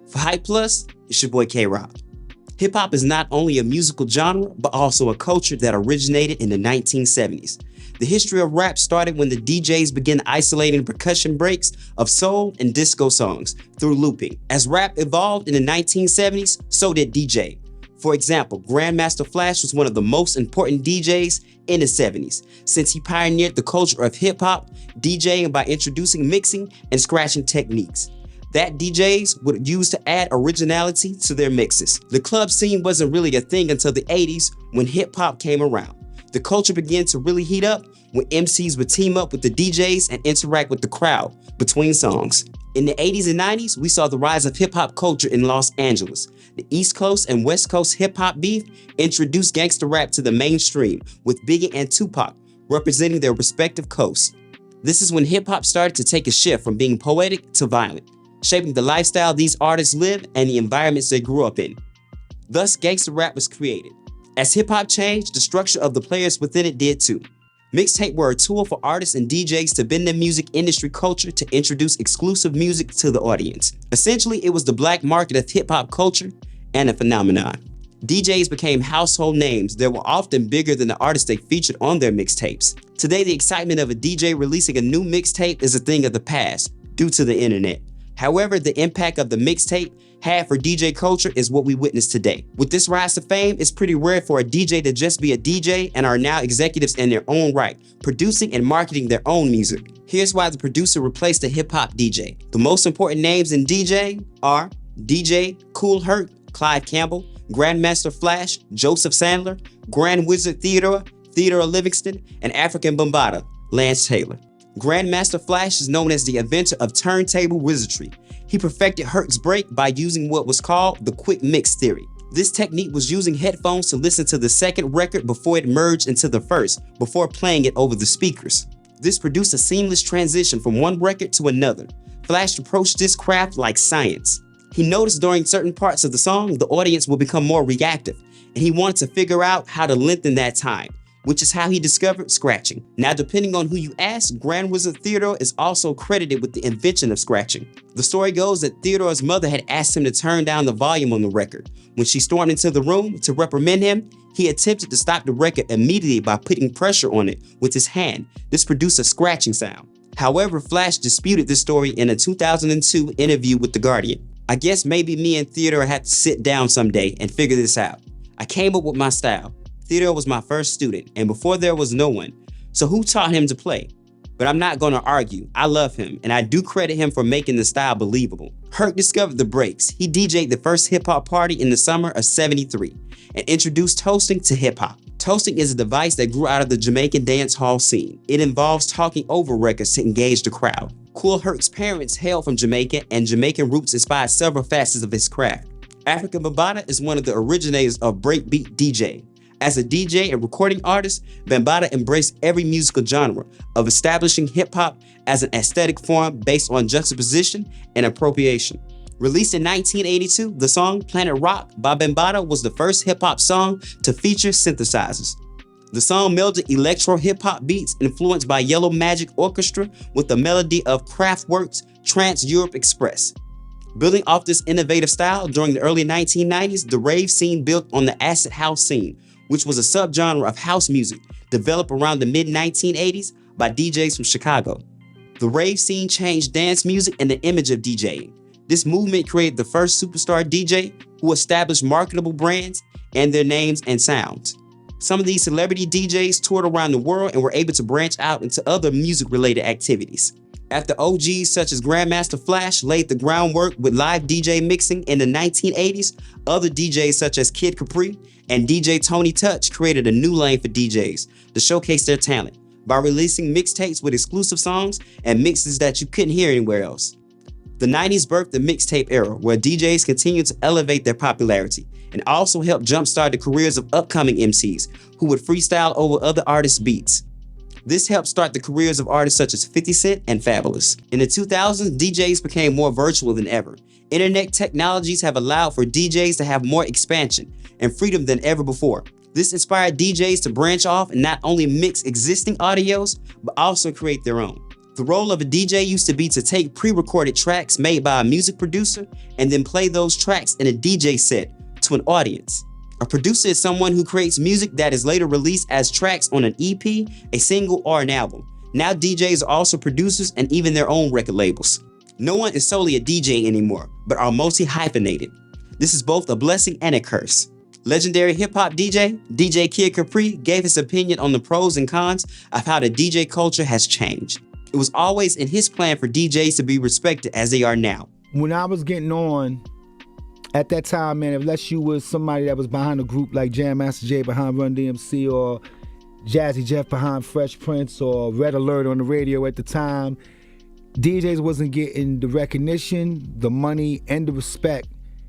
For Hype Plus, it's your boy K-Rock. Hip-hop is not only a musical genre, but also a culture that originated in the 1970s. The history of rap started when the DJs began isolating percussion breaks of soul and disco songs through looping. As rap evolved in the 1970s, so did DJ. For example, Grandmaster Flash was one of the most important DJs in the 70s, since he pioneered the culture of hip-hop DJing by introducing mixing and scratching techniques that DJs would use to add originality to their mixes. The club scene wasn't really a thing until the 80s when hip-hop came around. The culture began to really heat up when MCs would team up with the DJs and interact with the crowd between songs. In the 80s and 90s, we saw the rise of hip-hop culture in Los Angeles. The East Coast and West Coast hip-hop beef introduced gangster rap to the mainstream, with Biggie and Tupac representing their respective coasts. This is when hip-hop started to take a shift from being poetic to violent, shaping the lifestyle these artists live and the environments they grew up in. Thus, gangster rap was created. As hip-hop changed, the structure of the players within it did too. Mixtape were a tool for artists and DJs to bend the music industry culture to introduce exclusive music to the audience. Essentially, it was the black market of hip-hop culture and a phenomenon. DJs became household names that were often bigger than the artists they featured on their mixtapes. Today, the excitement of a DJ releasing a new mixtape is a thing of the past due to the internet. However, the impact of the mixtape had for DJ culture is what we witness today. With this rise to fame, it's pretty rare for a DJ to just be a DJ and are now executives in their own right, producing and marketing their own music. Here's why the producer replaced the hip-hop DJ. The most important names in DJ are DJ Kool Herc, Clyde Campbell, Grandmaster Flash, Joseph Sandler, Grand Wizard Theodore Livingston, and African Bambaataa, Lance Taylor. Grandmaster Flash is known as the inventor of turntable wizardry. He perfected Herc's break by using what was called the quick mix theory. This technique was using headphones to listen to the second record before it merged into the first, before playing it over the speakers. This produced a seamless transition from one record to another. Flash approached this craft like science. He noticed during certain parts of the song, the audience would become more reactive, and he wanted to figure out how to lengthen that time, which is how he discovered scratching. Now, depending on who you ask, Grand Wizard Theodore is also credited with the invention of scratching. The story goes that Theodore's mother had asked him to turn down the volume on the record. When she stormed into the room to reprimand him, he attempted to stop the record immediately by putting pressure on it with his hand. This produced a scratching sound. However, Flash disputed this story in a 2002 interview with The Guardian. I guess maybe me and Theodore had to sit down someday and figure this out. I came up with my style. Theodore was my first student, and before there was no one. So who taught him to play? But I'm not gonna argue. I love him, and I do credit him for making the style believable. Herc discovered the breaks. He DJ'd the first hip-hop party in the summer of '73 and introduced toasting to hip-hop. Toasting is a device that grew out of the Jamaican dance hall scene. It involves talking over records to engage the crowd. Kool Herc's parents hail from Jamaica, and Jamaican roots inspired several facets of his craft. African Bambaataa is one of the originators of breakbeat DJing. As a DJ and recording artist, Bambaataa embraced every musical genre of establishing hip-hop as an aesthetic form based on juxtaposition and appropriation. Released in 1982, the song Planet Rock by Bambaataa was the first hip-hop song to feature synthesizers. The song melded electro hip-hop beats influenced by Yellow Magic Orchestra with the melody of Kraftwerk's Trans Europe Express. Building off this innovative style during the early 1990s, the rave scene built on the acid house scene, which was a subgenre of house music developed around the mid-1980s by DJs from Chicago. The rave scene changed dance music and the image of DJing. This movement created the first superstar DJ who established marketable brands and their names and sounds. Some of these celebrity DJs toured around the world and were able to branch out into other music-related activities. After OGs such as Grandmaster Flash laid the groundwork with live DJ mixing in the 1980s, other DJs such as Kid Capri and DJ Tony Touch created a new lane for DJs to showcase their talent by releasing mixtapes with exclusive songs and mixes that you couldn't hear anywhere else. The 90s birthed the mixtape era, where DJs continued to elevate their popularity and also helped jumpstart the careers of upcoming MCs who would freestyle over other artists' beats. This helped start the careers of artists such as 50 Cent and Fabulous. In the 2000s, DJs became more virtual than ever. Internet technologies have allowed for DJs to have more expansion and freedom than ever before. This inspired DJs to branch off and not only mix existing audios, but also create their own. The role of a DJ used to be to take pre-recorded tracks made by a music producer and then play those tracks in a DJ set to an audience. A producer is someone who creates music that is later released as tracks on an EP, a single, or an album. Now DJs are also producers and even their own record labels. No one is solely a DJ anymore, but are multi-hyphenated. This is both a blessing and a curse. Legendary hip-hop DJ Kid Capri, gave his opinion on the pros and cons of how the DJ culture has changed. It was always in his plan for DJs to be respected as they are now. When I was getting on, at that time, man, unless you was somebody that was behind a group like Jam Master Jay behind Run DMC or Jazzy Jeff behind Fresh Prince or Red Alert on the radio at the time, DJs wasn't getting the recognition, the money, and the respect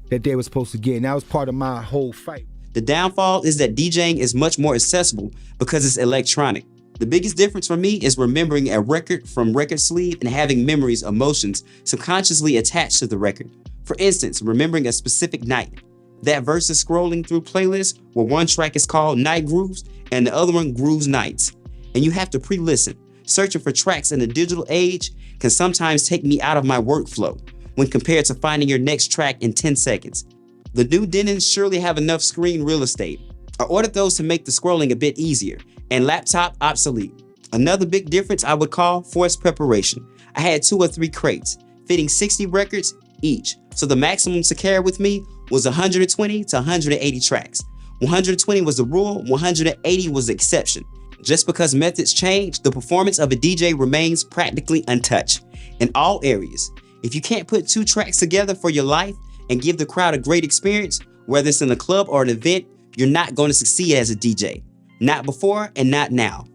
that they were supposed to get. And that was part of my whole fight. The downfall is that DJing is much more accessible because it's electronic. The biggest difference for me is remembering a record from record sleeve and having memories, emotions subconsciously attached to the record. For instance, remembering a specific night. That versus scrolling through playlists where one track is called Night Grooves and the other one Grooves Nights. And you have to pre-listen. Searching for tracks in the digital age can sometimes take me out of my workflow when compared to finding your next track in 10 seconds. The new Denons surely have enough screen real estate. I ordered those to make the scrolling a bit easier, and laptop obsolete. Another big difference I would call forced preparation. I had 2 or 3 crates, fitting 60 records each, so the maximum to carry with me was 120 to 180 tracks. 120 was the rule, 180 was the exception. Just because methods change, the performance of a DJ remains practically untouched in all areas. If you can't put 2 tracks together for your life and give the crowd a great experience, whether it's in a club or an event, you're not going to succeed as a DJ. Not before and not now.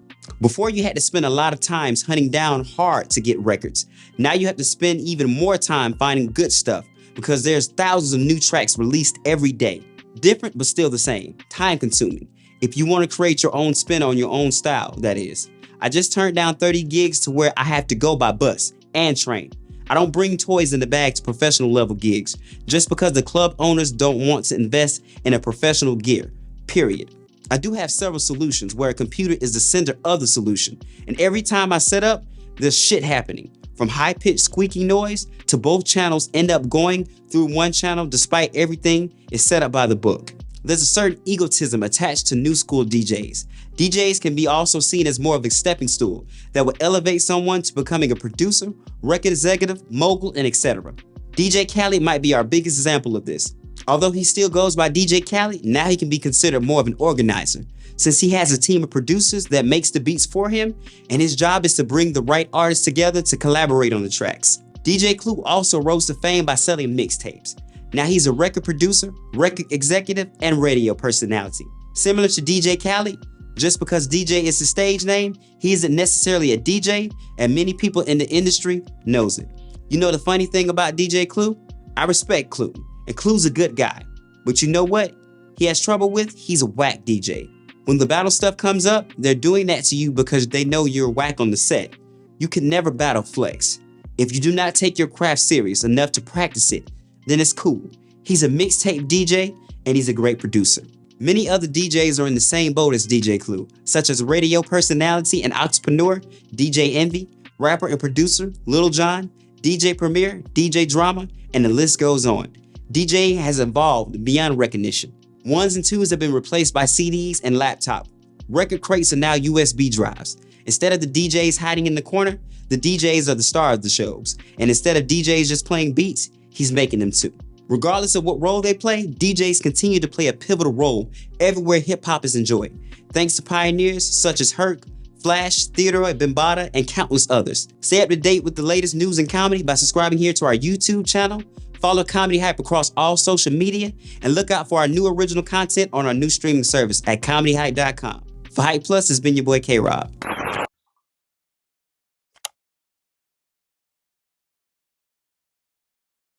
Before, you had to spend a lot of times hunting down hard to get records. Now you have to spend even more time finding good stuff because there's thousands of new tracks released every day. Different, but still the same. Time consuming. If you want to create your own spin on your own style, that is. I just turned down 30 gigs to where I have to go by bus and train. I don't bring toys in the bag to professional level gigs just because the club owners don't want to invest in a professional gear, period. I do have several solutions where a computer is the center of the solution. And every time I set up, there's shit happening. From high-pitched squeaky noise to both channels end up going through one channel despite everything is set up by the book. There's a certain egotism attached to new school DJs. DJs can be also seen as more of a stepping stool that will elevate someone to becoming a producer, record executive, mogul, and etc. DJ Khaled might be our biggest example of this. Although he still goes by DJ Khaled, now he can be considered more of an organizer, since he has a team of producers that makes the beats for him, and his job is to bring the right artists together to collaborate on the tracks. DJ Clue also rose to fame by selling mixtapes. Now he's a record producer, record executive, and radio personality. Similar to DJ Khaled, just because DJ is his stage name, he isn't necessarily a DJ, and many people in the industry knows it. You know the funny thing about DJ Clue? I respect Clue. And Clue's a good guy. But you know what he has trouble with? He's a whack DJ. When the battle stuff comes up, they're doing that to you because they know you're whack on the set. You can never battle flex. If you do not take your craft serious enough to practice it, then it's cool. He's a mixtape DJ and he's a great producer. Many other DJs are in the same boat as DJ Clue, such as radio personality and entrepreneur DJ Envy, rapper and producer Lil Jon, DJ Premier, DJ Drama, and the list goes on. DJing has evolved beyond recognition. 1s and 2s have been replaced by CDs and laptop. Record crates are now USB drives. Instead of the DJs hiding in the corner, the DJs are the star of the shows. And instead of DJs just playing beats, he's making them too. Regardless of what role they play, DJs continue to play a pivotal role everywhere hip-hop is enjoyed, thanks to pioneers such as Herc, Flash, Theodore, Bambaataa, and countless others. Stay up to date with the latest news and comedy by subscribing here to our YouTube channel. Follow Comedy Hype across all social media, and look out for our new original content on our new streaming service at comedyhype.com. For Hype Plus, it's been your boy K-Rob.